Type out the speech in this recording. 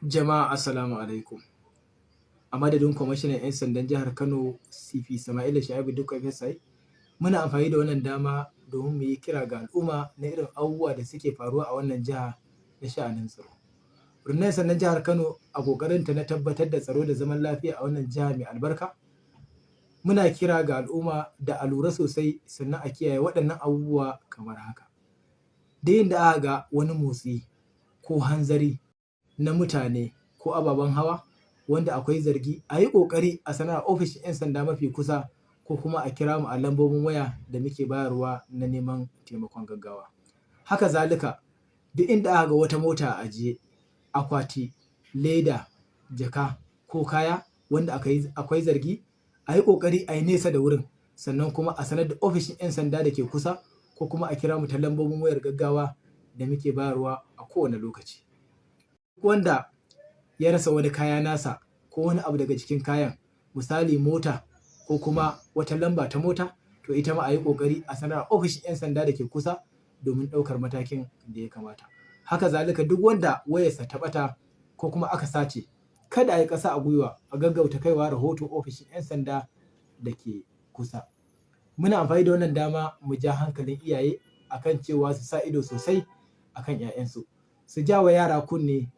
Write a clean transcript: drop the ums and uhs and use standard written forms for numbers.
Jama'a assalamu alaikum. A madadin kwamishinan 'yan sandan jihar Kano CP Sama'ila Sha'ibu Dikko FSI, muna amfani da wannan dama domin mu yi kira ga al'umma na irin abubuwa da suke faruwa a wannan jiha na sha'anin tsaro. Rundunar 'yan sandan jihar Kano a ƙoƙarinta na tabbatar da tsaro da zaman lafiya a wannan jiha mai albarka, muna kira ga al'umma da a lura sosai sannan a kiyaye waɗannan abubuwa kamar haka. Duk inda aka ga wani motsi ko hanzari na mutane ko ababen hawa wanda akwai zargi, a yi ƙoƙari a sanar a ofishin 'yan sanda mafi kusa ko kuma a kira mu a lambobin waya da muke bayarwa na neman taimakon gaggawa. Haka zalika, duk inda aka ga wata mota a ajiye, akwati, leda, jaka ko kaya wanda akwai zargi, a yi ƙoƙari a yi nesa da wurin, sannan kuma a sanar da ofishin 'yan sanda da ke kusa ko kuma a kira mu ta lambobin wayar gaggawa da muke bayarwa a kowane lokaci. Wanda ya rasa wani kaya nasa ko wani abu daga cikin kayan, misali mota ko kuma wata lamba ta mota, to ita ma a yi ƙoƙari a sanar a ofishin 'yan sanda da ke kusa domin ɗaukar matakin da ya kamata. Haka zalika, duk wanda wayarsa ta ɓata ko kuma aka sace, kada a yi ƙasa a gwiwa, a gaggauta kaiwa rahoto ofishin 'yan sanda da ke kusa. Muna amfani da wannan dama mu ja hankalin iyaye akan cewa su sa ido sosai akan 'ya'yansu, su ja wa yara kunne